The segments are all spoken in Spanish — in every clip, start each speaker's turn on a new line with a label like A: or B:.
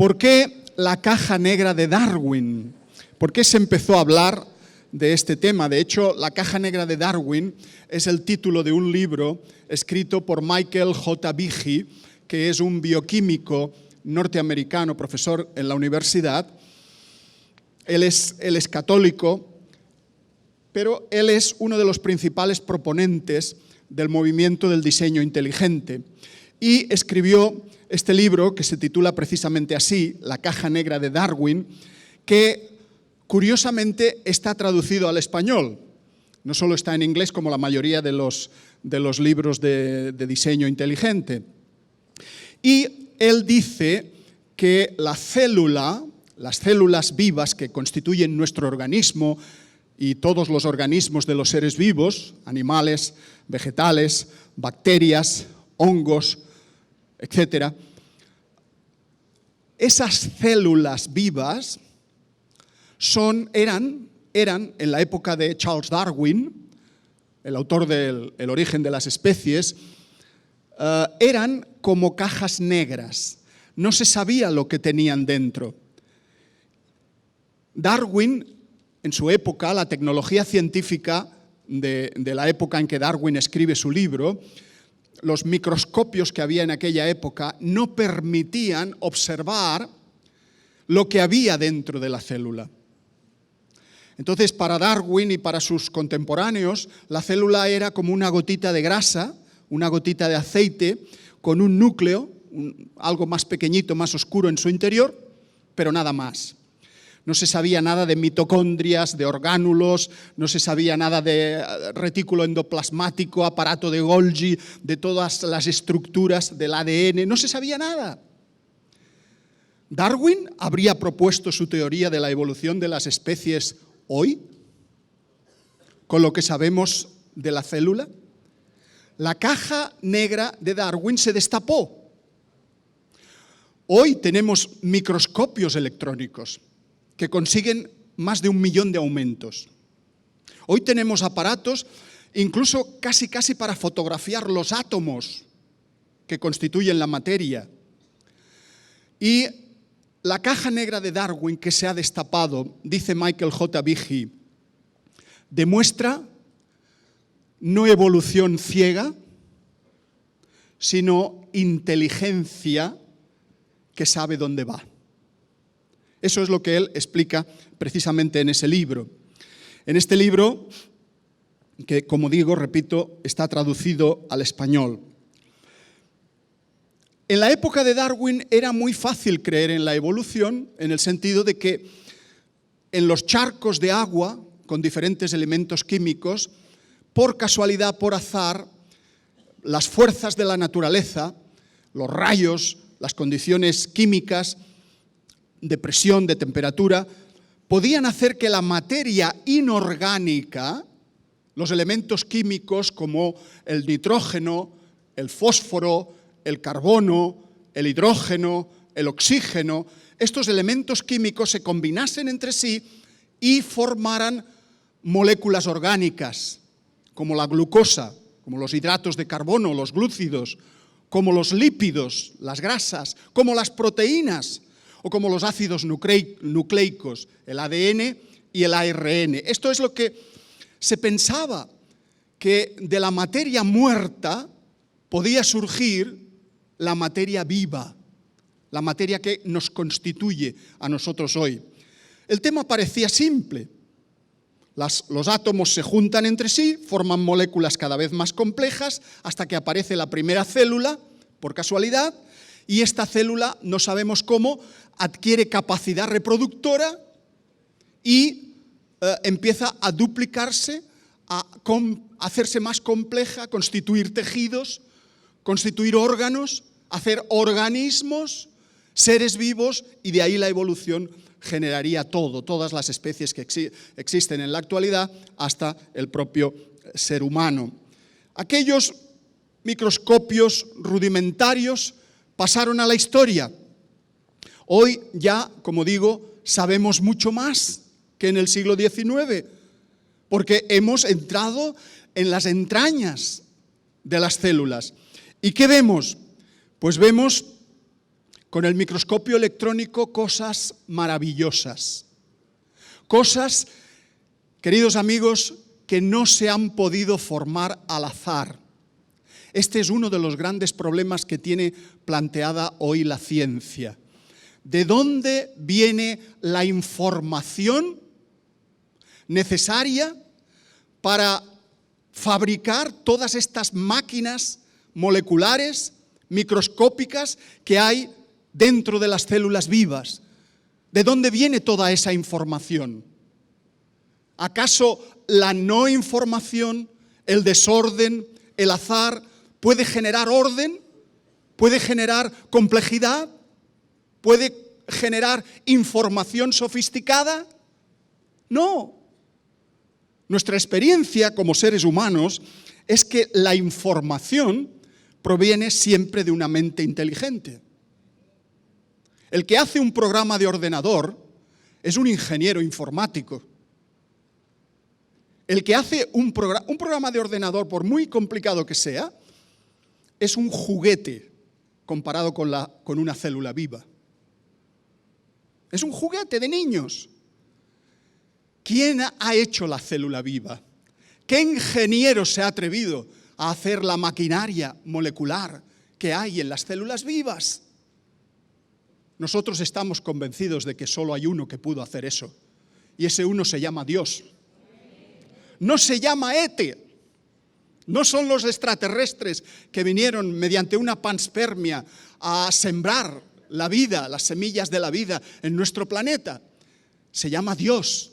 A: ¿Por qué la caja negra de Darwin? ¿Por qué se empezó a hablar de este tema? De hecho, la caja negra de Darwin es el título de un libro escrito por Michael J. Behe, que es un bioquímico norteamericano, profesor en la universidad. Él es católico, pero él es uno de los principales proponentes del movimiento del diseño inteligente. Y escribió este libro, que se titula precisamente así, La caja negra de Darwin, que curiosamente está traducido al español. No solo está en inglés como la mayoría de los libros de diseño inteligente. Y él dice que las células vivas que constituyen nuestro organismo y todos los organismos de los seres vivos, animales, vegetales, bacterias, hongos, etc., esas células vivas eran en la época de Charles Darwin, el autor del El origen de las especies, eran como cajas negras. No se sabía lo que tenían dentro. Darwin, en su época, la tecnología científica de la época en que Darwin escribe su libro, los microscopios que había en aquella época no permitían observar lo que había dentro de la célula. Entonces, para Darwin y para sus contemporáneos, la célula era como una gotita de grasa, una gotita de aceite, con un núcleo, algo más pequeñito, más oscuro en su interior, pero nada más. No se sabía nada de mitocondrias, de orgánulos, no se sabía nada de retículo endoplasmático, aparato de Golgi, de todas las estructuras del ADN, no se sabía nada. ¿Darwin habría propuesto su teoría de la evolución de las especies hoy, con lo que sabemos de la célula? La caja negra de Darwin se destapó. Hoy tenemos microscopios electrónicos que consiguen más de 1 millón de aumentos. Hoy tenemos aparatos incluso casi para fotografiar los átomos que constituyen la materia. Y la caja negra de Darwin que se ha destapado, dice Michael J. Behe, demuestra no evolución ciega, sino inteligencia que sabe dónde va. Eso es lo que él explica precisamente en ese libro. En este libro, que como digo, repito, está traducido al español. En la época de Darwin era muy fácil creer en la evolución, en el sentido de que en los charcos de agua, con diferentes elementos químicos, por casualidad, por azar, las fuerzas de la naturaleza, los rayos, las condiciones químicas, de presión, de temperatura, podían hacer que la materia inorgánica, los elementos químicos como el nitrógeno, el fósforo, el carbono, el hidrógeno, el oxígeno, estos elementos químicos se combinasen entre sí y formaran moléculas orgánicas, como la glucosa, como los hidratos de carbono, los glúcidos, como los lípidos, las grasas, como las proteínas, o como los ácidos nucleicos, el ADN y el ARN. Esto es lo que se pensaba, que de la materia muerta podía surgir la materia viva, la materia que nos constituye a nosotros hoy. El tema parecía simple. Los átomos se juntan entre sí, forman moléculas cada vez más complejas, hasta que aparece la primera célula, por casualidad, y esta célula, no sabemos cómo, adquiere capacidad reproductora y empieza a duplicarse, a hacerse más compleja, constituir tejidos, constituir órganos, hacer organismos, seres vivos, y de ahí la evolución generaría todas las especies que existen en la actualidad, hasta el propio ser humano. Aquellos microscopios rudimentarios pasaron a la historia. Hoy ya, como digo, sabemos mucho más que en el siglo XIX, porque hemos entrado en las entrañas de las células. ¿Y qué vemos? Pues vemos con el microscopio electrónico cosas maravillosas. Cosas, queridos amigos, que no se han podido formar al azar. Este es uno de los grandes problemas que tiene planteada hoy la ciencia. ¿De dónde viene la información necesaria para fabricar todas estas máquinas moleculares, microscópicas que hay dentro de las células vivas? ¿De dónde viene toda esa información? ¿Acaso la no información, el desorden, el azar, puede generar orden? ¿Puede generar complejidad? ¿Puede generar información sofisticada? No. Nuestra experiencia como seres humanos es que la información proviene siempre de una mente inteligente. El que hace un programa de ordenador es un ingeniero informático. El que hace un programa de ordenador, por muy complicado que sea, es un juguete comparado con una célula viva. Es un juguete de niños. ¿Quién ha hecho la célula viva? ¿Qué ingeniero se ha atrevido a hacer la maquinaria molecular que hay en las células vivas? Nosotros estamos convencidos de que solo hay uno que pudo hacer eso. Y ese uno se llama Dios. No se llama ET. No son los extraterrestres que vinieron mediante una panspermia a sembrar la vida, las semillas de la vida en nuestro planeta. Se llama Dios.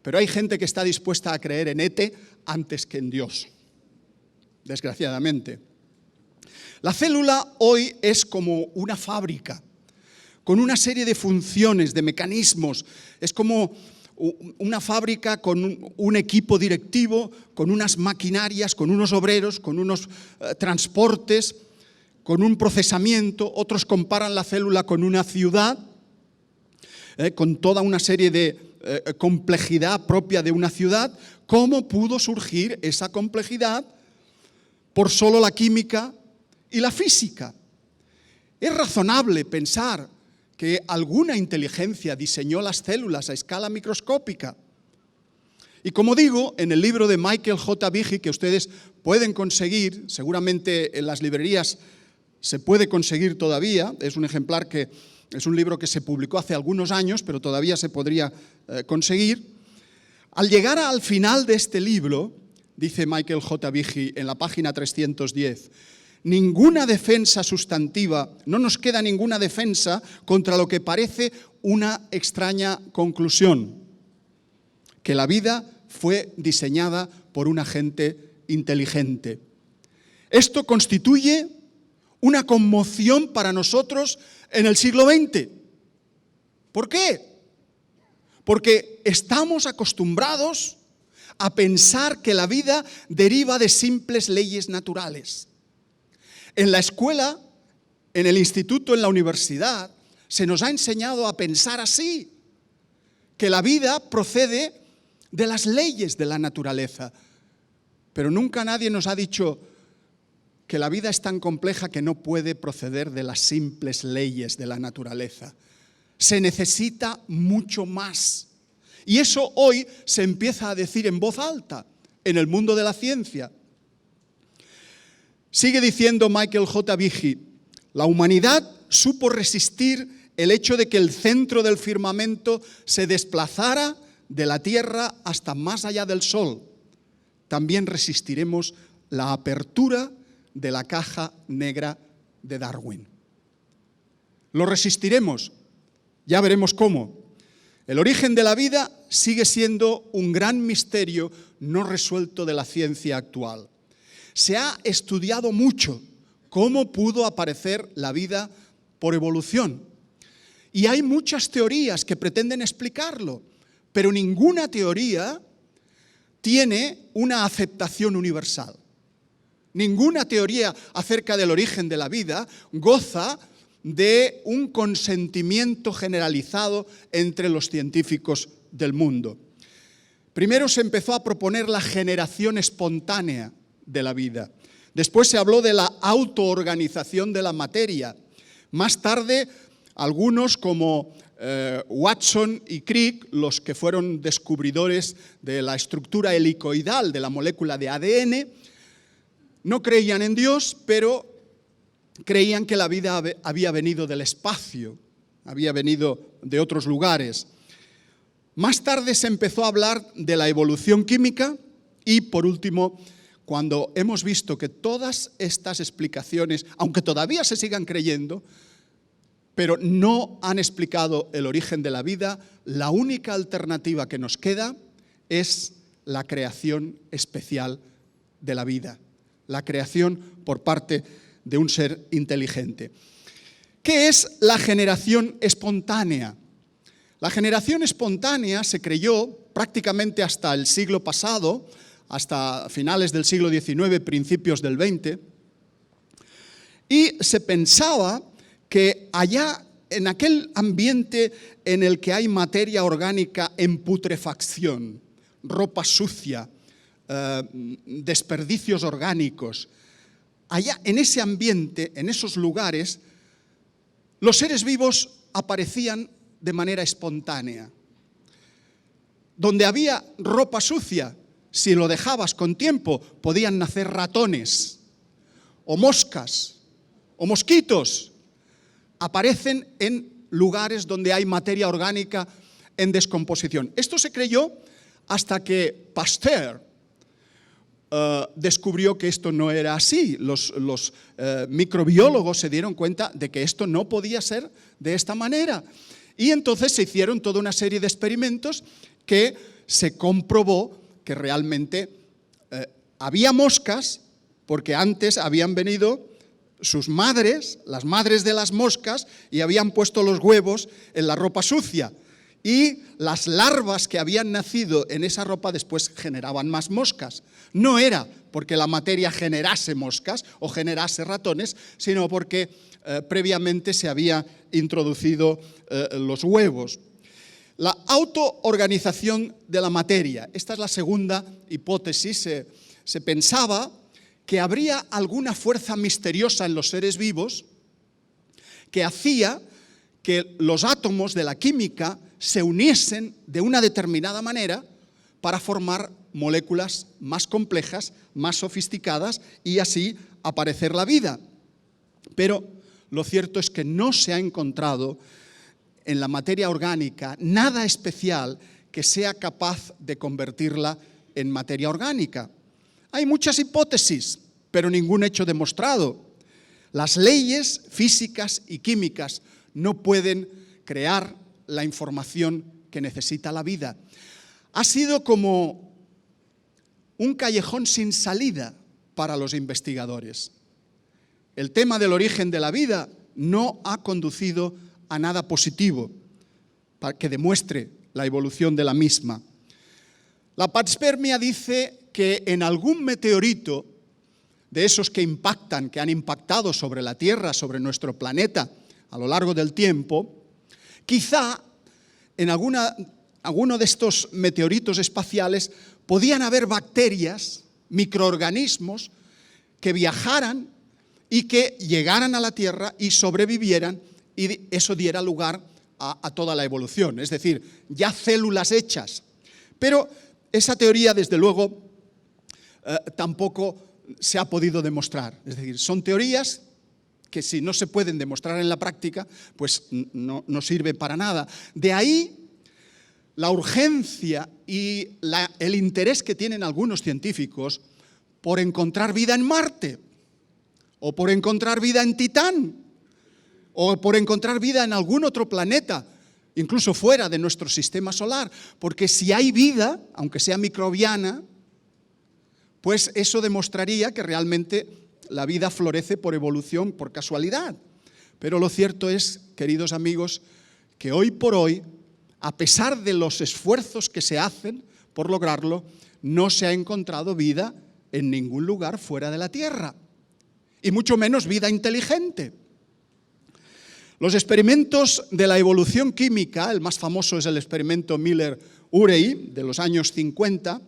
A: Pero hay gente que está dispuesta a creer en ET antes que en Dios, desgraciadamente. La célula hoy es como una fábrica, con una serie de funciones, de mecanismos. Es como una fábrica con un equipo directivo, con unas maquinarias, con unos obreros, con unos transportes, con un procesamiento. Otros comparan la célula con una ciudad, con toda una serie de complejidad propia de una ciudad. ¿Cómo pudo surgir esa complejidad por solo la química y la física? Es razonable pensar que alguna inteligencia diseñó las células a escala microscópica. Y como digo, en el libro de Michael J. Behe, que ustedes pueden conseguir, seguramente en las librerías se puede conseguir todavía, es un ejemplar que es un libro que se publicó hace algunos años, pero todavía se podría conseguir. Al llegar al final de este libro, dice Michael J. Behe en la página 310, ninguna defensa sustantiva, no nos queda ninguna defensa contra lo que parece una extraña conclusión, que la vida fue diseñada por un agente inteligente. Esto constituye una conmoción para nosotros en el siglo XX. ¿Por qué? Porque estamos acostumbrados a pensar que la vida deriva de simples leyes naturales. En la escuela, en el instituto, en la universidad, se nos ha enseñado a pensar así, que la vida procede de las leyes de la naturaleza. Pero nunca nadie nos ha dicho que la vida es tan compleja que no puede proceder de las simples leyes de la naturaleza. Se necesita mucho más. Y eso hoy se empieza a decir en voz alta en el mundo de la ciencia. Sigue diciendo Michael J. Behe, la humanidad supo resistir el hecho de que el centro del firmamento se desplazara de la Tierra hasta más allá del Sol. También resistiremos la apertura de la caja negra de Darwin. Lo resistiremos, ya veremos cómo. El origen de la vida sigue siendo un gran misterio no resuelto de la ciencia actual. Se ha estudiado mucho cómo pudo aparecer la vida por evolución. Y hay muchas teorías que pretenden explicarlo, pero ninguna teoría tiene una aceptación universal. Ninguna teoría acerca del origen de la vida goza de un consentimiento generalizado entre los científicos del mundo. Primero se empezó a proponer la generación espontánea de la vida. Después se habló de la autoorganización de la materia. Más tarde, Algunos, como Watson y Crick, los que fueron descubridores de la estructura helicoidal de la molécula de ADN, no creían en Dios, pero creían que la vida había venido del espacio, había venido de otros lugares. Más tarde se empezó a hablar de la evolución química y, por último, cuando hemos visto que todas estas explicaciones, aunque todavía se sigan creyendo, pero no han explicado el origen de la vida, la única alternativa que nos queda es la creación especial de la vida, la creación por parte de un ser inteligente. ¿Qué es la generación espontánea? La generación espontánea se creyó prácticamente hasta el siglo pasado, hasta finales del siglo XIX, principios del XX, y se pensaba que allá, en aquel ambiente en el que hay materia orgánica en putrefacción, ropa sucia, desperdicios orgánicos, allá en ese ambiente, en esos lugares, los seres vivos aparecían de manera espontánea. Donde había ropa sucia, si lo dejabas con tiempo, podían nacer ratones, o moscas, o mosquitos. Aparecen en lugares donde hay materia orgánica en descomposición. Esto se creyó hasta que Pasteur descubrió que esto no era así. Los microbiólogos se dieron cuenta de que esto no podía ser de esta manera. Y entonces se hicieron toda una serie de experimentos que se comprobó que realmente había moscas, porque antes habían venido sus madres, las madres de las moscas, y habían puesto los huevos en la ropa sucia. Y las larvas que habían nacido en esa ropa después generaban más moscas. No era porque la materia generase moscas o generase ratones, sino porque previamente se había introducido los huevos. La autoorganización de la materia. Esta es la segunda hipótesis. Se pensaba que habría alguna fuerza misteriosa en los seres vivos que hacía que los átomos de la química se uniesen de una determinada manera para formar moléculas más complejas, más sofisticadas y así aparecer la vida. Pero lo cierto es que no se ha encontrado en la materia orgánica nada especial que sea capaz de convertirla en materia orgánica. Hay muchas hipótesis, pero ningún hecho demostrado. Las leyes físicas y químicas no pueden crear la información que necesita la vida. Ha sido como un callejón sin salida para los investigadores. El tema del origen de la vida no ha conducido a nada positivo para que demuestre la evolución de la misma. La panspermia dice que en algún meteorito de esos que impactan, que han impactado sobre la Tierra, sobre nuestro planeta a lo largo del tiempo, quizá en alguno de estos meteoritos espaciales podían haber bacterias, microorganismos que viajaran y que llegaran a la Tierra y sobrevivieran, y eso diera lugar a toda la evolución, es decir, ya células hechas. Pero esa teoría, desde luego, tampoco se ha podido demostrar. Es decir, son teorías que si no se pueden demostrar en la práctica, pues no sirve para nada. De ahí la urgencia y el interés que tienen algunos científicos por encontrar vida en Marte, o por encontrar vida en Titán, o por encontrar vida en algún otro planeta, incluso fuera de nuestro sistema solar, porque si hay vida, aunque sea microbiana, pues eso demostraría que realmente la vida florece por evolución, por casualidad. Pero lo cierto es, queridos amigos, que hoy por hoy, a pesar de los esfuerzos que se hacen por lograrlo, no se ha encontrado vida en ningún lugar fuera de la Tierra, y mucho menos vida inteligente. Los experimentos de la evolución química, el más famoso es el experimento Miller-Urey de los años 50,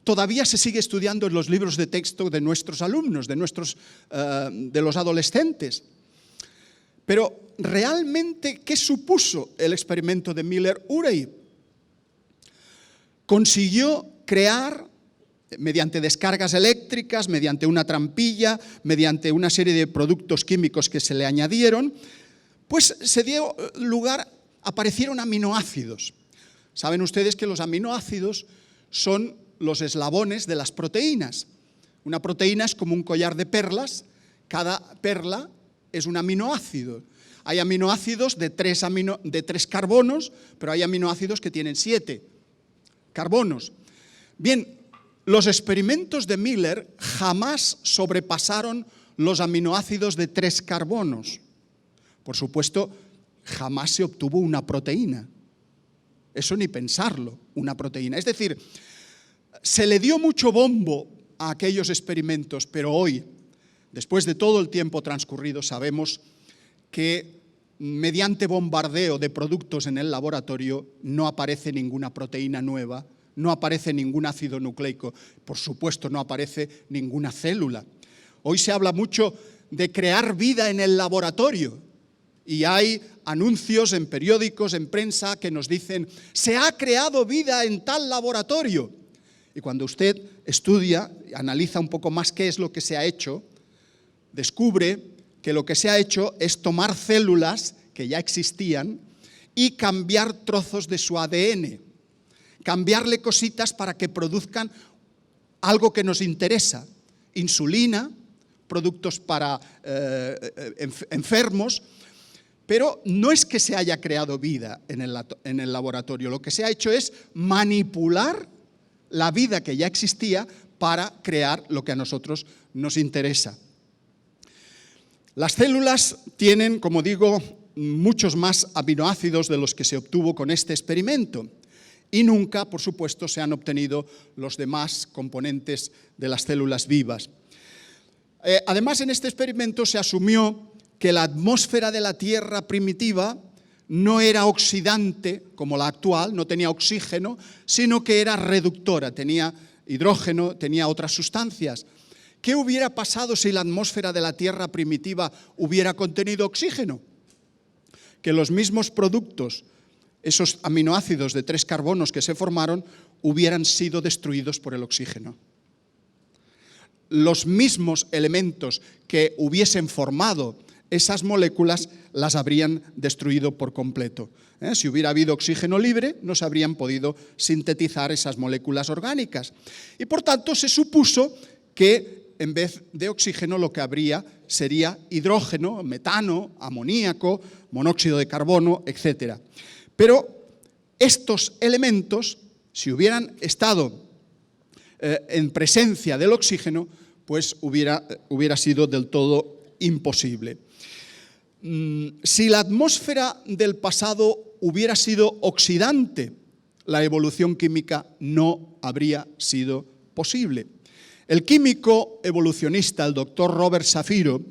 A: todavía se sigue estudiando en los libros de texto de nuestros alumnos, de los adolescentes. Pero realmente, ¿qué supuso el experimento de Miller-Urey? Consiguió crear, mediante descargas eléctricas, mediante una trampilla, mediante una serie de productos químicos que se le añadieron, pues se dio lugar, aparecieron aminoácidos. Saben ustedes que los aminoácidos son los eslabones de las proteínas. Una proteína es como un collar de perlas, cada perla es un aminoácido. Hay aminoácidos de 3 carbonos, pero hay aminoácidos que tienen 7 carbonos. Bien, los experimentos de Miller jamás sobrepasaron los aminoácidos de 3 carbonos. Por supuesto, jamás se obtuvo una proteína. Eso ni pensarlo, una proteína. Es decir, se le dio mucho bombo a aquellos experimentos, pero hoy, después de todo el tiempo transcurrido, sabemos que mediante bombardeo de productos en el laboratorio no aparece ninguna proteína nueva, no aparece ningún ácido nucleico, por supuesto no aparece ninguna célula. Hoy se habla mucho de crear vida en el laboratorio y hay anuncios en periódicos, en prensa, que nos dicen «se ha creado vida en tal laboratorio». Y cuando usted estudia, analiza un poco más qué es lo que se ha hecho, descubre que lo que se ha hecho es tomar células que ya existían y cambiar trozos de su ADN, cambiarle cositas para que produzcan algo que nos interesa, insulina, productos para enfermos, pero no es que se haya creado vida en el laboratorio, lo que se ha hecho es manipular la vida que ya existía para crear lo que a nosotros nos interesa. Las células tienen, como digo, muchos más aminoácidos de los que se obtuvo con este experimento. Y nunca, por supuesto, se han obtenido los demás componentes de las células vivas. Además, en este experimento se asumió que la atmósfera de la Tierra primitiva no era oxidante como la actual, no tenía oxígeno, sino que era reductora, tenía hidrógeno, tenía otras sustancias. ¿Qué hubiera pasado si la atmósfera de la Tierra primitiva hubiera contenido oxígeno? Que los mismos productos, esos aminoácidos de 3 carbonos que se formaron, hubieran sido destruidos por el oxígeno. Los mismos elementos que hubiesen formado esas moléculas las habrían destruido por completo. Si hubiera habido oxígeno libre, no se habrían podido sintetizar esas moléculas orgánicas. Y por tanto se supuso que en vez de oxígeno lo que habría sería hidrógeno, metano, amoníaco, monóxido de carbono, etc. Pero estos elementos, si hubieran estado en presencia del oxígeno, pues hubiera sido del todo imposible. Si la atmósfera del pasado hubiera sido oxidante, la evolución química no habría sido posible. El químico evolucionista, el doctor Robert Shapiro,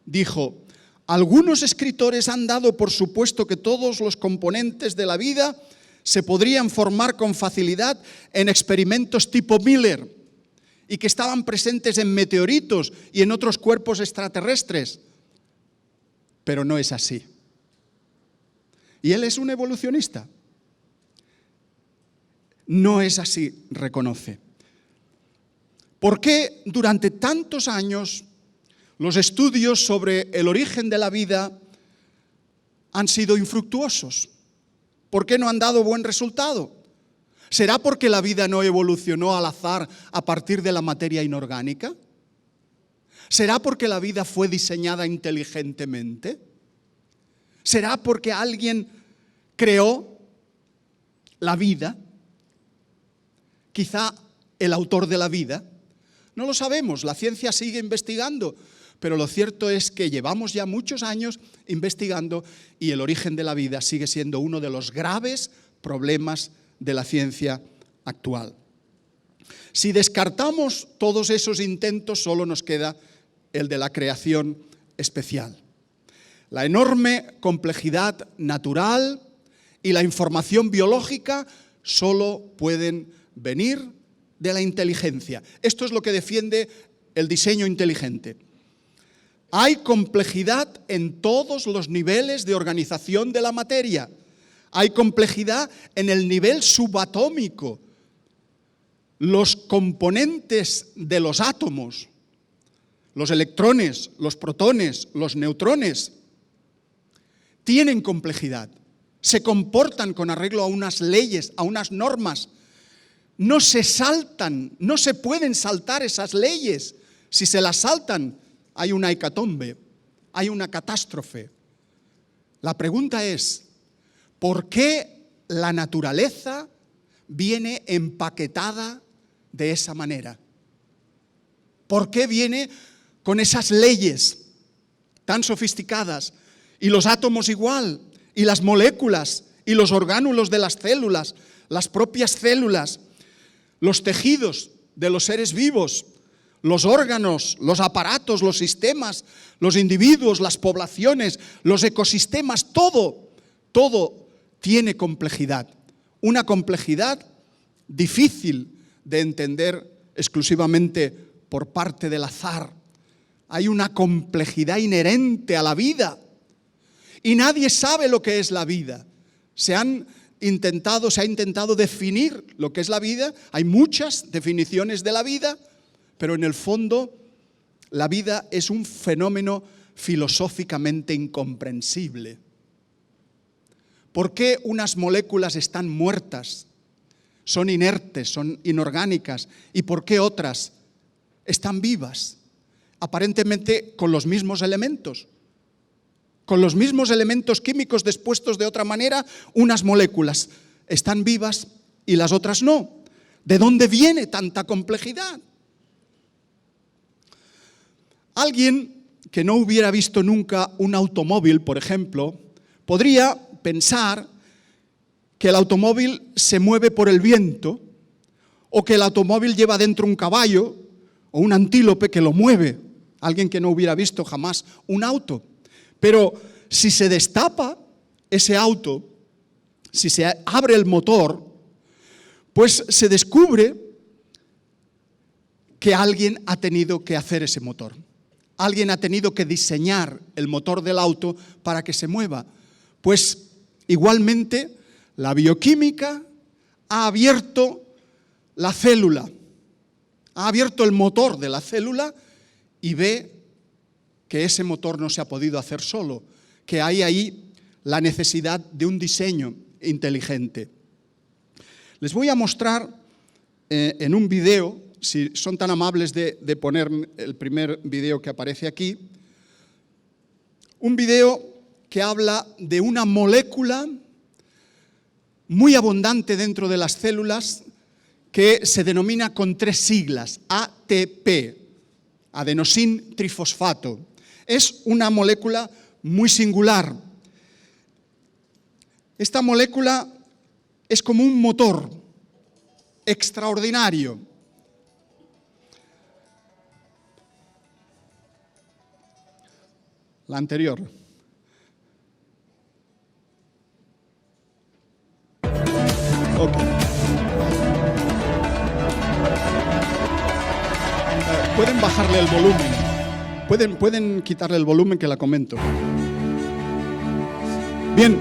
A: dijo: algunos escritores han dado por supuesto que todos los componentes de la vida se podrían formar con facilidad en experimentos tipo Miller y que estaban presentes en meteoritos y en otros cuerpos extraterrestres. Pero no es así. Y él es un evolucionista. No es así, reconoce. ¿Por qué durante tantos años los estudios sobre el origen de la vida han sido infructuosos? ¿Por qué no han dado buen resultado? ¿Será porque la vida no evolucionó al azar a partir de la materia inorgánica? ¿Será porque la vida fue diseñada inteligentemente? ¿Será porque alguien creó la vida? Quizá el autor de la vida. No lo sabemos, la ciencia sigue investigando, pero lo cierto es que llevamos ya muchos años investigando y el origen de la vida sigue siendo uno de los graves problemas de la ciencia actual. Si descartamos todos esos intentos, solo nos queda el de la creación especial. La enorme complejidad natural y la información biológica solo pueden venir de la inteligencia. Esto es lo que defiende el diseño inteligente. Hay complejidad en todos los niveles de organización de la materia. Hay complejidad en el nivel subatómico. Los componentes de los átomos, los electrones, los protones, los neutrones, tienen complejidad. Se comportan con arreglo a unas leyes, a unas normas. No se saltan, no se pueden saltar esas leyes. Si se las saltan, hay una hecatombe, hay una catástrofe. La pregunta es, ¿por qué la naturaleza viene empaquetada de esa manera? ¿Por qué viene con esas leyes tan sofisticadas? Y los átomos igual, y las moléculas, y los orgánulos de las células, las propias células, los tejidos de los seres vivos, los órganos, los aparatos, los sistemas, los individuos, las poblaciones, los ecosistemas, todo tiene complejidad. Una complejidad difícil de entender exclusivamente por parte del azar. Hay una complejidad inherente a la vida y nadie sabe lo que es la vida. Se ha intentado definir lo que es la vida. Hay muchas definiciones de la vida, pero en el fondo la vida es un fenómeno filosóficamente incomprensible. ¿Por qué unas moléculas están muertas, son inertes, son inorgánicas, y por qué otras están vivas, aparentemente con los mismos elementos? Con los mismos elementos químicos dispuestos de otra manera, unas moléculas están vivas y las otras no. ¿De dónde viene tanta complejidad? Alguien que no hubiera visto nunca un automóvil, por ejemplo, podría pensar que el automóvil se mueve por el viento o que el automóvil lleva dentro un caballo o un antílope que lo mueve. Alguien que no hubiera visto jamás un auto. Pero si se destapa ese auto, si se abre el motor, pues se descubre que alguien ha tenido que hacer ese motor. Alguien ha tenido que diseñar el motor del auto para que se mueva. Pues igualmente la bioquímica ha abierto la célula, ha abierto el motor de la célula y ve que ese motor no se ha podido hacer solo, que hay ahí la necesidad de un diseño inteligente. Les voy a mostrar en un video, si son tan amables de poner el primer video que aparece aquí, un video que habla de una molécula muy abundante dentro de las células que se denomina con 3 siglas, ATP, adenosín trifosfato. Es una molécula muy singular. Esta molécula es como un motor extraordinario. La anterior. Okay. Pueden bajarle el volumen. Pueden quitarle el volumen que la comento. Bien,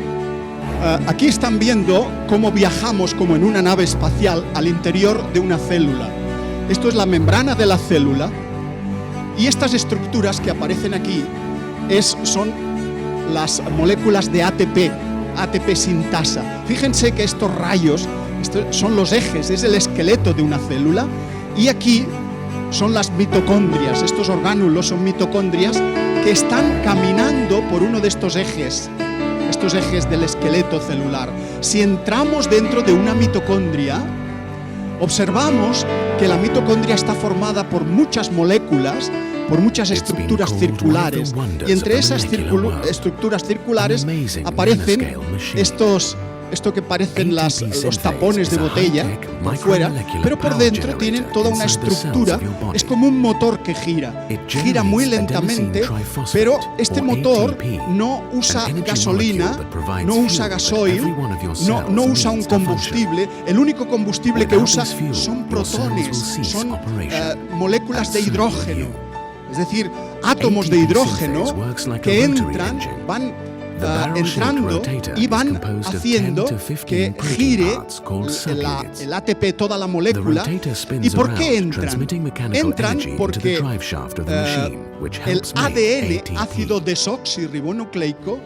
A: aquí están viendo cómo viajamos como en una nave espacial al interior de una célula. Esto es la membrana de la célula y estas estructuras que aparecen aquí son las moléculas de ATP sintasa. Fíjense que estos rayos son los ejes, es el esqueleto de una célula y aquí son las mitocondrias. Estos orgánulos son mitocondrias que están caminando por uno de estos ejes del esqueleto celular. Si entramos dentro de una mitocondria, observamos que la mitocondria está formada por muchas moléculas, por muchas estructuras circulares. Y entre esas estructuras circulares aparecen esto que parecen los tapones de botella por fuera, pero por dentro tienen toda una estructura. Es como un motor que gira muy lentamente, pero este motor no usa gasolina, no usa gasoil, no usa un combustible. El único combustible que usa son protones, son moléculas de hidrógeno. es decir, átomos de hidrógeno que entran, van entrando y van haciendo que gire el ATP, toda la molécula. ¿Y por qué entran? Entran porque el ADN, ácido desoxirribonucleico,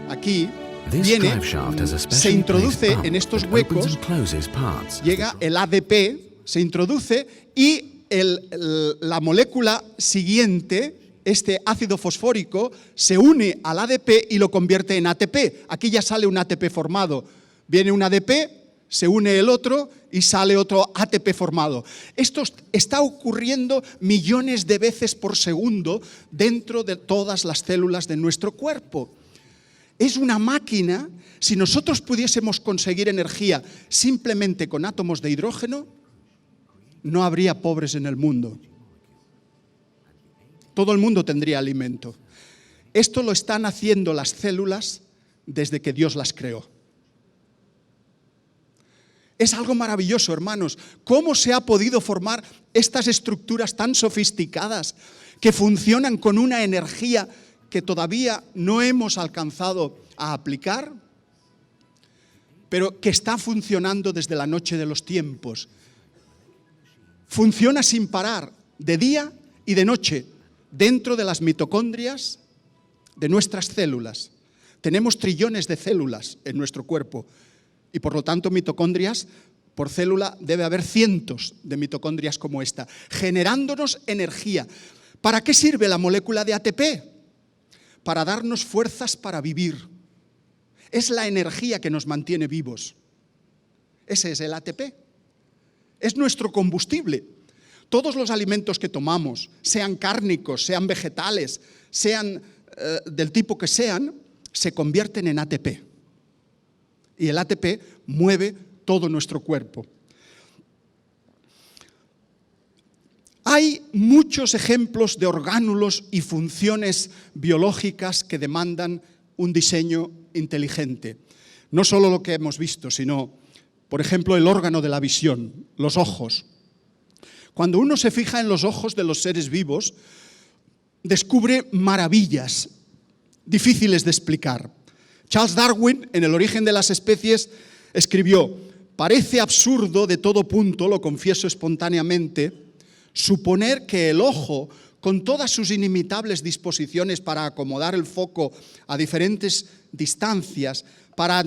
A: aquí viene, se introduce en estos huecos, llega el ADP, se introduce y la molécula siguiente, este ácido fosfórico, se une al ADP y lo convierte en ATP. Aquí ya sale un ATP formado. Viene un ADP, se une el otro y sale otro ATP formado. Esto está ocurriendo millones de veces por segundo dentro de todas las células de nuestro cuerpo. Es una máquina. Si nosotros pudiésemos conseguir energía simplemente con átomos de hidrógeno, no habría pobres en el mundo. Todo el mundo tendría alimento. Esto lo están haciendo las células desde que Dios las creó. Es algo maravilloso, hermanos. ¿Cómo se ha podido formar estas estructuras tan sofisticadas que funcionan con una energía que todavía no hemos alcanzado a aplicar, pero que está funcionando desde la noche de los tiempos? Funciona sin parar, de día y de noche, dentro de las mitocondrias de nuestras células. Tenemos trillones de células en nuestro cuerpo y por lo tanto mitocondrias por célula debe haber cientos de mitocondrias como esta, generándonos energía. ¿Para qué sirve la molécula de ATP? Para darnos fuerzas para vivir. Es la energía que nos mantiene vivos. Ese es el ATP. Es nuestro combustible. Todos los alimentos que tomamos, sean cárnicos, sean vegetales, sean del tipo que sean, se convierten en ATP. Y el ATP mueve todo nuestro cuerpo. Hay muchos ejemplos de orgánulos y funciones biológicas que demandan un diseño inteligente. No solo lo que hemos visto, sino, por ejemplo, el órgano de la visión, los ojos. Cuando uno se fija en los ojos de los seres vivos, descubre maravillas difíciles de explicar. Charles Darwin, en El origen de las especies, escribió: «Parece absurdo de todo punto, lo confieso espontáneamente, suponer que el ojo, con todas sus inimitables disposiciones para acomodar el foco a diferentes distancias, para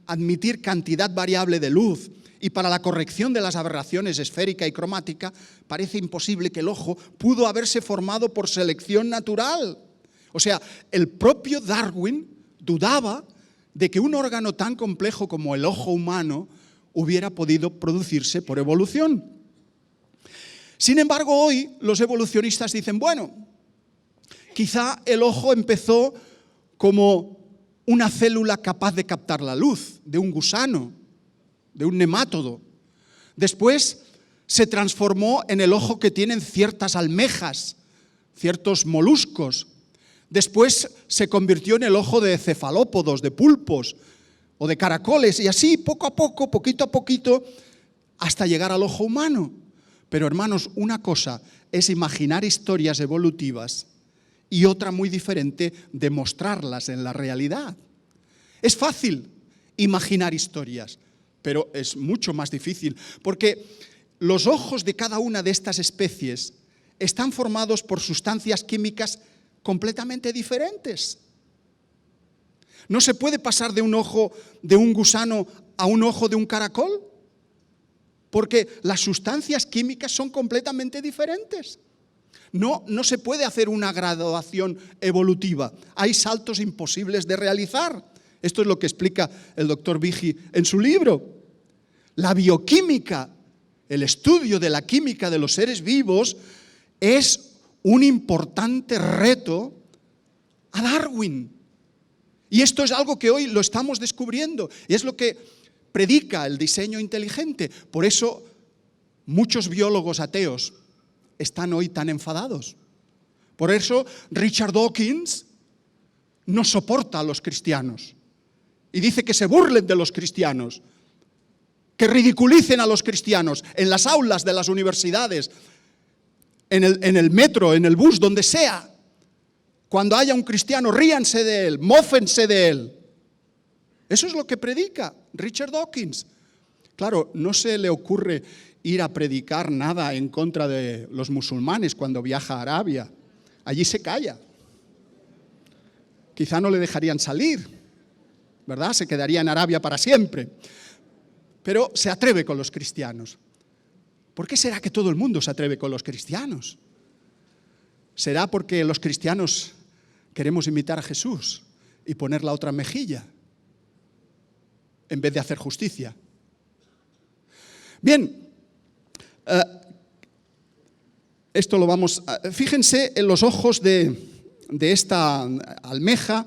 A: admitir cantidad variable de luz y para la corrección de las aberraciones esférica y cromática, parece imposible que el ojo pudo haberse formado por selección natural». O sea, el propio Darwin dudaba de que un órgano tan complejo como el ojo humano hubiera podido producirse por evolución. Sin embargo, hoy los evolucionistas dicen, bueno, quizá el ojo empezó como una célula capaz de captar la luz, de un gusano, de un nemátodo. Después se transformó en el ojo que tienen ciertas almejas, ciertos moluscos. Después se convirtió en el ojo de cefalópodos, de pulpos o de caracoles, y así poco a poco, poquito a poquito, hasta llegar al ojo humano. Pero hermanos, una cosa es imaginar historias evolutivas y otra muy diferente, demostrarlas en la realidad. Es fácil imaginar historias, pero es mucho más difícil, porque los ojos de cada una de estas especies están formados por sustancias químicas completamente diferentes. No se puede pasar de un ojo de un gusano a un ojo de un caracol, porque las sustancias químicas son completamente diferentes. No se puede hacer una graduación evolutiva. Hay saltos imposibles de realizar. Esto es lo que explica el doctor Vigi en su libro. La bioquímica, el estudio de la química de los seres vivos, es un importante reto a Darwin. Y esto es algo que hoy lo estamos descubriendo. Y es lo que predica el diseño inteligente. Por eso muchos biólogos ateos están hoy tan enfadados. Por eso Richard Dawkins no soporta a los cristianos. Y dice que se burlen de los cristianos, que ridiculicen a los cristianos en las aulas de las universidades, en el metro, en el bus, donde sea. Cuando haya un cristiano, ríanse de él, mófense de él. Eso es lo que predica Richard Dawkins. Claro, no se le ocurre ir a predicar nada en contra de los musulmanes cuando viaja a Arabia. Allí se calla. Quizá no le dejarían salir, ¿verdad? Se quedaría en Arabia para siempre. Pero se atreve con los cristianos. ¿Por qué será que todo el mundo se atreve con los cristianos? ¿Será porque los cristianos queremos imitar a Jesús y poner la otra mejilla en vez de hacer justicia? Bien, esto lo vamos a... Fíjense en los ojos de esta almeja.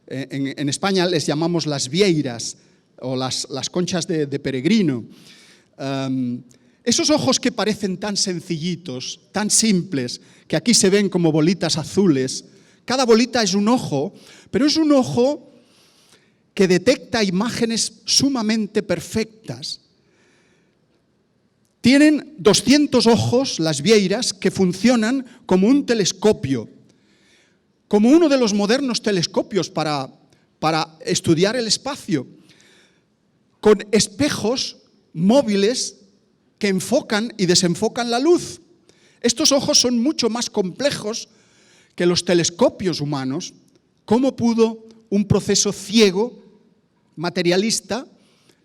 A: En España les llamamos las vieiras o las conchas de peregrino. Esos ojos que parecen tan sencillitos, tan simples, que aquí se ven como bolitas azules. Cada bolita es un ojo, pero es un ojo que detecta imágenes sumamente perfectas. Tienen 200 ojos, las vieiras, que funcionan como un telescopio, como uno de los modernos telescopios para estudiar el espacio, con espejos móviles que enfocan y desenfocan la luz. Estos ojos son mucho más complejos que los telescopios humanos. ¿Cómo pudo un proceso ciego, materialista,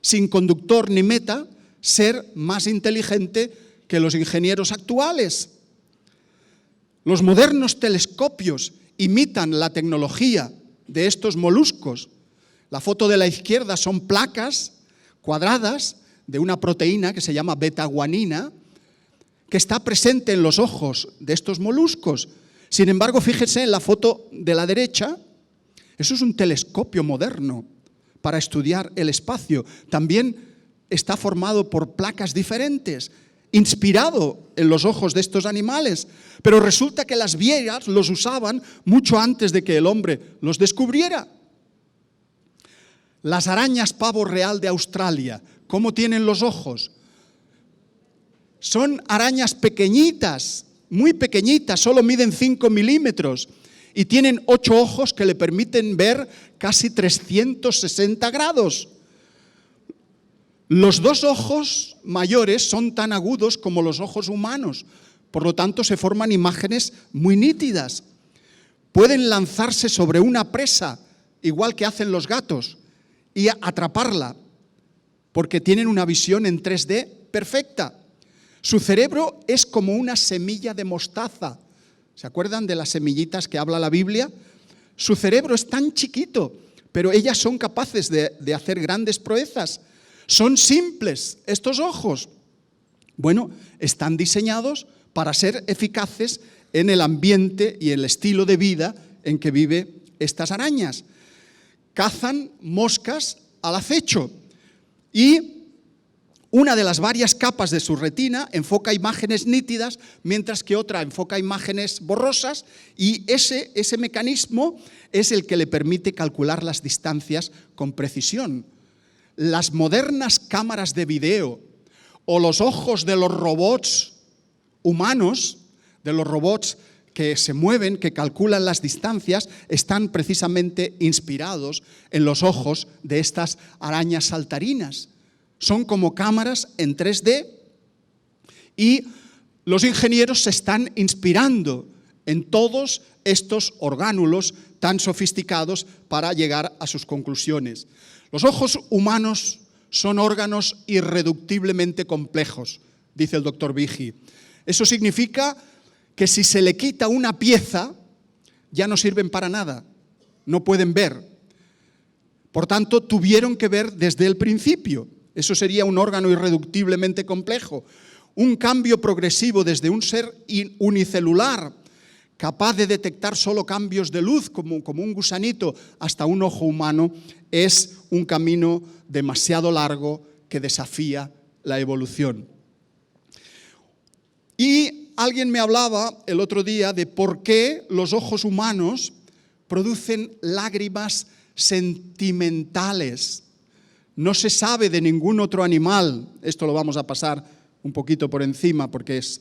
A: sin conductor ni meta, ser más inteligente que los ingenieros actuales? Los modernos telescopios imitan la tecnología de estos moluscos. La foto de la izquierda son placas cuadradas de una proteína que se llama beta-guanina, que está presente en los ojos de estos moluscos. Sin embargo, fíjense en la foto de la derecha, eso es un telescopio moderno para estudiar el espacio. También está formado por placas diferentes, inspirado en los ojos de estos animales. Pero resulta que las vieiras los usaban mucho antes de que el hombre los descubriera. Las arañas pavo real de Australia, ¿cómo tienen los ojos? Son arañas pequeñitas, muy pequeñitas, solo miden 5 milímetros y tienen 8 ojos que le permiten ver casi 360 grados. Los 2 ojos mayores son tan agudos como los ojos humanos, por lo tanto se forman imágenes muy nítidas. Pueden lanzarse sobre una presa, igual que hacen los gatos, y atraparla, porque tienen una visión en 3D perfecta. Su cerebro es como una semilla de mostaza. ¿Se acuerdan de las semillitas que habla la Biblia? Su cerebro es tan chiquito, pero ellas son capaces de hacer grandes proezas. Son simples estos ojos. Bueno, están diseñados para ser eficaces en el ambiente y el estilo de vida en que viven estas arañas. Cazan moscas al acecho y una de las varias capas de su retina enfoca imágenes nítidas, mientras que otra enfoca imágenes borrosas, y ese mecanismo es el que le permite calcular las distancias con precisión. Las modernas cámaras de video o los ojos de los robots humanos, de los robots que se mueven, que calculan las distancias, están precisamente inspirados en los ojos de estas arañas saltarinas. Son como cámaras en 3D y los ingenieros se están inspirando en todos estos orgánulos tan sofisticados para llegar a sus conclusiones. Los ojos humanos son órganos irreductiblemente complejos, dice el doctor Behe. Eso significa que si se le quita una pieza, ya no sirven para nada, no pueden ver. Por tanto, tuvieron que ver desde el principio. Eso sería un órgano irreductiblemente complejo. Un cambio progresivo desde un ser unicelular, capaz de detectar solo cambios de luz, como un gusanito, hasta un ojo humano, es un camino demasiado largo que desafía la evolución. Y alguien me hablaba el otro día de por qué los ojos humanos producen lágrimas sentimentales. No se sabe de ningún otro animal, esto lo vamos a pasar un poquito por encima porque es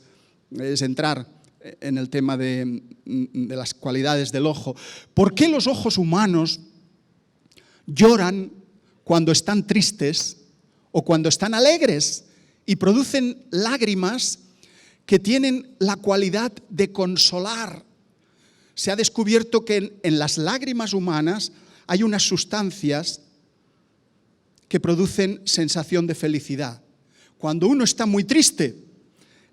A: entrar en el tema de las cualidades del ojo. ¿Por qué los ojos humanos lloran cuando están tristes o cuando están alegres y producen lágrimas que tienen la cualidad de consolar? Se ha descubierto que en las lágrimas humanas hay unas sustancias que producen sensación de felicidad. Cuando uno está muy triste,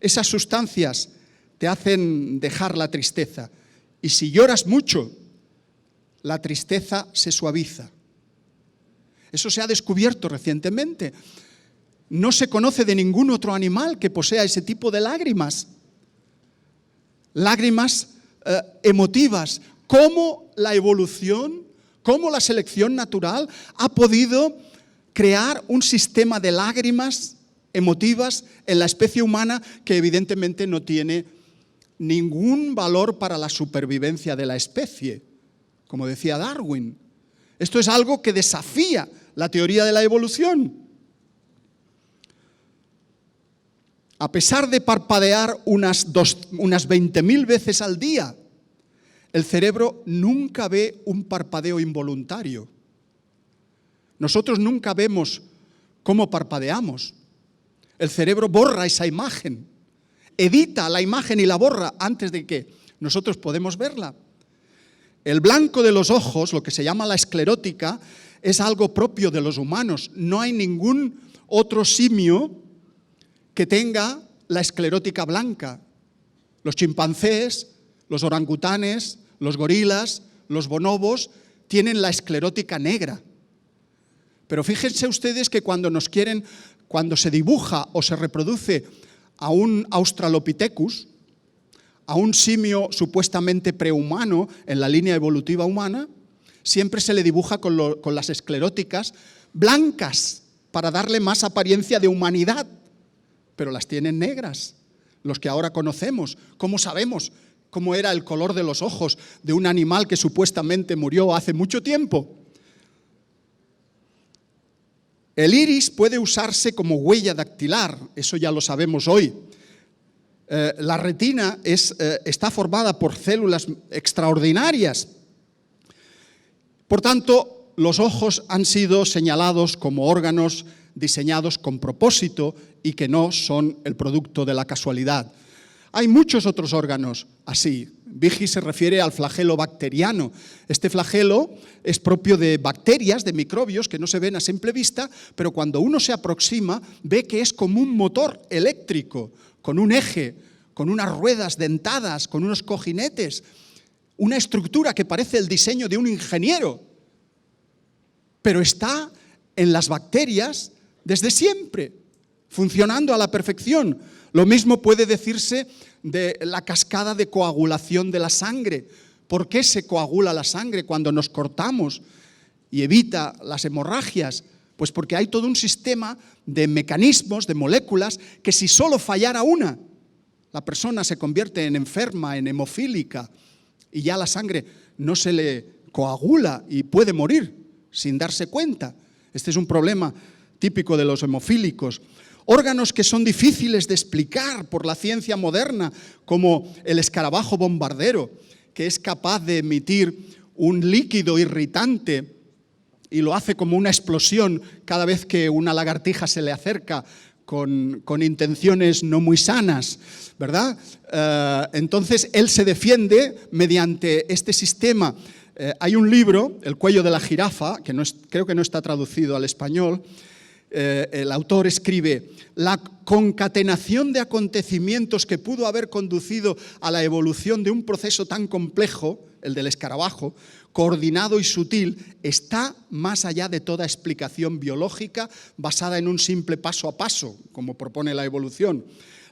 A: esas sustancias te hacen dejar la tristeza. Y si lloras mucho, la tristeza se suaviza. Eso se ha descubierto recientemente. No se conoce de ningún otro animal que posea ese tipo de lágrimas. Lágrimas emotivas. ¿Cómo la evolución, cómo la selección natural ha podido crear un sistema de lágrimas emotivas en la especie humana que evidentemente no tiene ningún valor para la supervivencia de la especie, como decía Darwin? Esto es algo que desafía la teoría de la evolución. A pesar de parpadear unas 20.000 veces al día, el cerebro nunca ve un parpadeo involuntario. Nosotros nunca vemos cómo parpadeamos. El cerebro borra esa imagen, edita la imagen y la borra antes de que nosotros podemos verla. El blanco de los ojos, lo que se llama la esclerótica, es algo propio de los humanos. No hay ningún otro simio que tenga la esclerótica blanca. Los chimpancés, los orangutanes, los gorilas, los bonobos tienen la esclerótica negra. Pero fíjense ustedes que cuando se dibuja o se reproduce a un Australopithecus, a un simio supuestamente prehumano en la línea evolutiva humana, siempre se le dibuja con las escleróticas blancas para darle más apariencia de humanidad, pero las tienen negras, los que ahora conocemos. ¿Cómo sabemos cómo era el color de los ojos de un animal que supuestamente murió hace mucho tiempo? El iris puede usarse como huella dactilar, eso ya lo sabemos hoy. La retina está formada por células extraordinarias. Por tanto, los ojos han sido señalados como órganos diseñados con propósito y que no son el producto de la casualidad. Hay muchos otros órganos así. Vigi se refiere al flagelo bacteriano. Este flagelo es propio de bacterias, de microbios que no se ven a simple vista, pero cuando uno se aproxima ve que es como un motor eléctrico, con un eje, con unas ruedas dentadas, con unos cojinetes, una estructura que parece el diseño de un ingeniero, pero está en las bacterias desde siempre, funcionando a la perfección. Lo mismo puede decirse de la cascada de coagulación de la sangre. ¿Por qué se coagula la sangre cuando nos cortamos y evita las hemorragias? Pues porque hay todo un sistema de mecanismos, de moléculas, que si solo fallara una, la persona se convierte en enferma, en hemofílica, y ya la sangre no se le coagula y puede morir sin darse cuenta. Este es un problema típico de los hemofílicos. Órganos que son difíciles de explicar por la ciencia moderna, como el escarabajo bombardero, que es capaz de emitir un líquido irritante y lo hace como una explosión cada vez que una lagartija se le acerca con intenciones no muy sanas, ¿verdad? Entonces él se defiende mediante este sistema. Hay un libro, El cuello de la jirafa, que creo que no está traducido al español. El autor escribe: la concatenación de acontecimientos que pudo haber conducido a la evolución de un proceso tan complejo, el del escarabajo, coordinado y sutil, está más allá de toda explicación biológica basada en un simple paso a paso, como propone la evolución.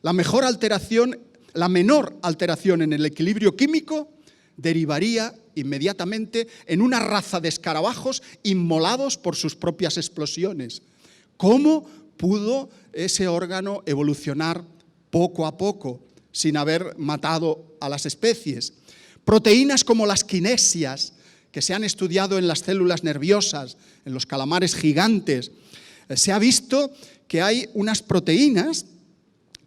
A: La menor alteración en el equilibrio químico derivaría inmediatamente en una raza de escarabajos inmolados por sus propias explosiones. ¿Cómo pudo ese órgano evolucionar poco a poco sin haber matado a las especies? Proteínas como las quinesias, que se han estudiado en las células nerviosas, en los calamares gigantes, se ha visto que hay unas proteínas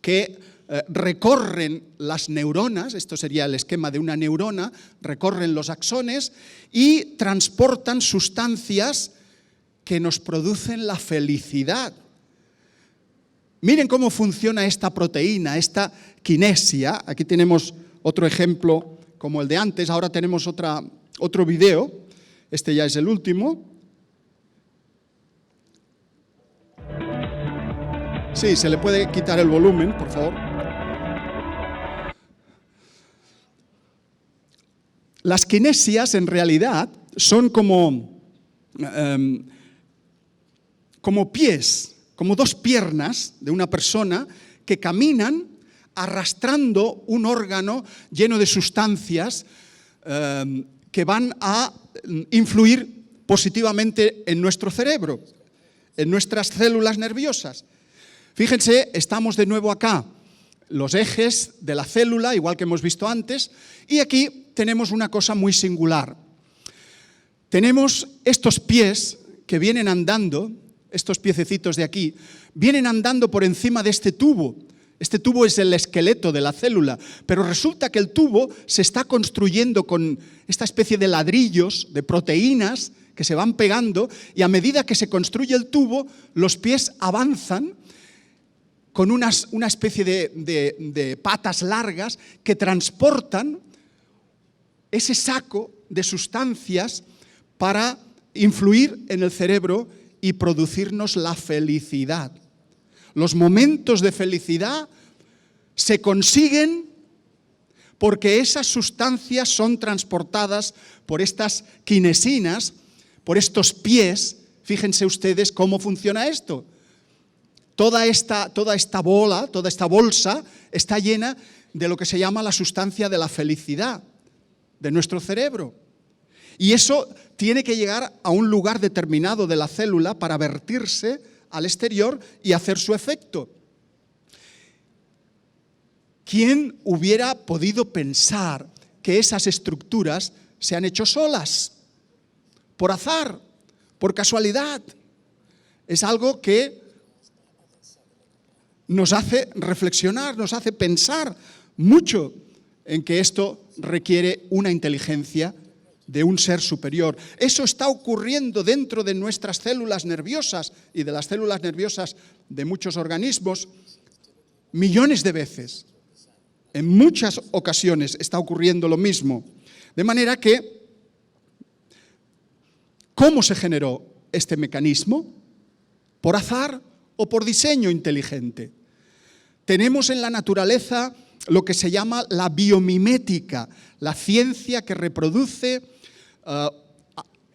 A: que recorren las neuronas, esto sería el esquema de una neurona, recorren los axones y transportan sustancias que nos producen la felicidad. Miren cómo funciona esta proteína, esta kinesia. Aquí tenemos otro ejemplo como el de antes, ahora tenemos otro video, este ya es el último. Sí, se le puede quitar el volumen, por favor. Las kinesias en realidad son como pies, como dos piernas de una persona que caminan arrastrando un órgano lleno de sustancias que van a influir positivamente en nuestro cerebro, en nuestras células nerviosas. Fíjense, estamos de nuevo acá, los ejes de la célula, igual que hemos visto antes, y aquí tenemos una cosa muy singular. Tenemos estos pies que vienen andando, estos piececitos de aquí, vienen andando por encima de este tubo. Este tubo es el esqueleto de la célula, pero resulta que el tubo se está construyendo con esta especie de ladrillos, de proteínas que se van pegando, y a medida que se construye el tubo, los pies avanzan con una especie de patas largas que transportan ese saco de sustancias para influir en el cerebro y producirnos la felicidad. Los momentos de felicidad se consiguen porque esas sustancias son transportadas por estas kinesinas, por estos pies. Fíjense ustedes cómo funciona esto. Toda esta bola, toda esta bolsa está llena de lo que se llama la sustancia de la felicidad de nuestro cerebro. Y eso tiene que llegar a un lugar determinado de la célula para vertirse al exterior y hacer su efecto. ¿Quién hubiera podido pensar que esas estructuras se han hecho solas? Por azar, por casualidad. Es algo que nos hace reflexionar, nos hace pensar mucho en que esto requiere una inteligencia de un ser superior. Eso está ocurriendo dentro de nuestras células nerviosas y de las células nerviosas de muchos organismos millones de veces. En muchas ocasiones está ocurriendo lo mismo. De manera que, ¿cómo se generó este mecanismo? ¿Por azar o por diseño inteligente? Tenemos en la naturaleza lo que se llama la biomimética, la ciencia que reproduce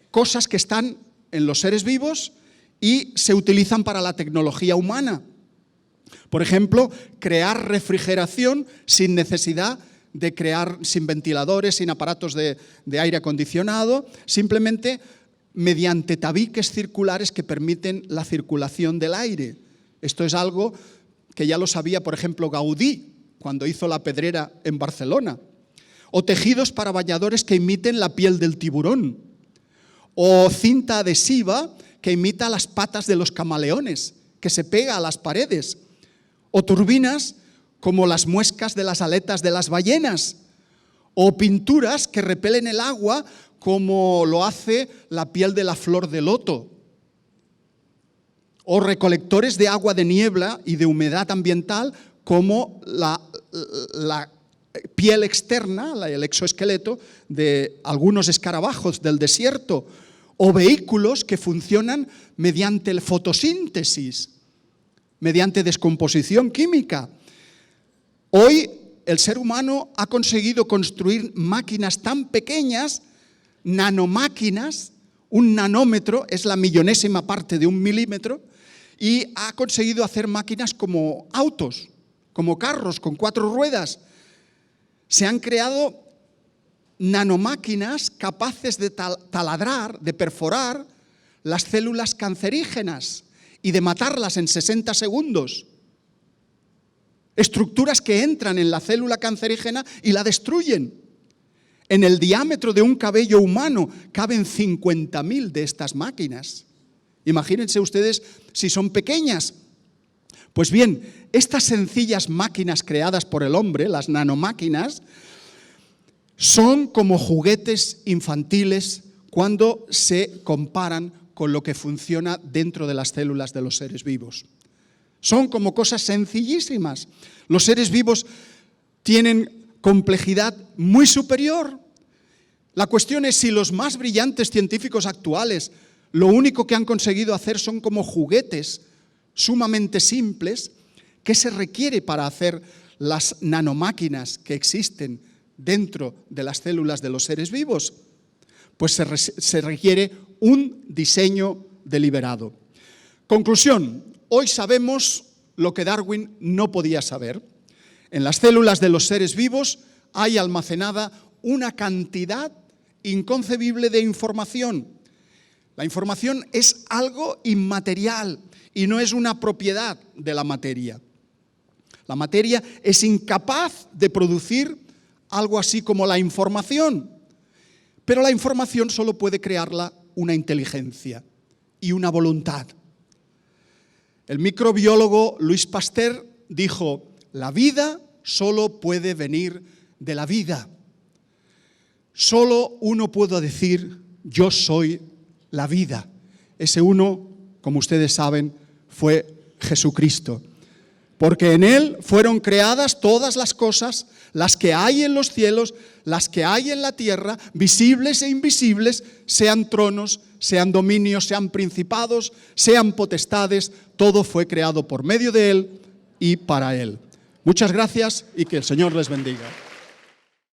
A: cosas que están en los seres vivos y se utilizan para la tecnología humana. Por ejemplo, crear refrigeración sin necesidad de crear, sin ventiladores, sin aparatos de aire acondicionado, simplemente mediante tabiques circulares que permiten la circulación del aire. Esto es algo que ya lo sabía, por ejemplo, Gaudí, cuando hizo la Pedrera en Barcelona. O tejidos para bañadores que imiten la piel del tiburón. O cinta adhesiva que imita las patas de los camaleones, que se pega a las paredes. O turbinas como las muescas de las aletas de las ballenas. O pinturas que repelen el agua como lo hace la piel de la flor de loto. O recolectores de agua de niebla y de humedad ambiental como la piel externa, el exoesqueleto de algunos escarabajos del desierto, o vehículos que funcionan mediante la fotosíntesis, mediante descomposición química. Hoy el ser humano ha conseguido construir máquinas tan pequeñas, nanomáquinas, un nanómetro es la millonésima parte de un milímetro, y ha conseguido hacer máquinas como autos, como carros con 4 ruedas. Se han creado nanomáquinas capaces de taladrar, de perforar las células cancerígenas y de matarlas en 60 segundos. Estructuras que entran en la célula cancerígena y la destruyen. En el diámetro de un cabello humano caben 50.000 de estas máquinas. Imagínense ustedes si son pequeñas. Pues bien, estas sencillas máquinas creadas por el hombre, las nanomáquinas, son como juguetes infantiles cuando se comparan con lo que funciona dentro de las células de los seres vivos. Son como cosas sencillísimas. Los seres vivos tienen complejidad muy superior. La cuestión es si los más brillantes científicos actuales lo único que han conseguido hacer son como juguetes sumamente simples. ¿Qué se requiere para hacer las nanomáquinas que existen dentro de las células de los seres vivos? Pues se requiere un diseño deliberado. Conclusión, hoy sabemos lo que Darwin no podía saber. En las células de los seres vivos hay almacenada una cantidad inconcebible de información. La información es algo inmaterial y no es una propiedad de la materia. La materia es incapaz de producir algo así como la información, pero la información solo puede crearla una inteligencia y una voluntad. El microbiólogo Louis Pasteur dijo: la vida solo puede venir de la vida. Solo uno puede decir: yo soy la vida. Ese uno, como ustedes saben, fue Jesucristo. Porque en Él fueron creadas todas las cosas, las que hay en los cielos, las que hay en la tierra, visibles e invisibles, sean tronos, sean dominios, sean principados, sean potestades, todo fue creado por medio de Él y para Él. Muchas gracias y que el Señor les bendiga.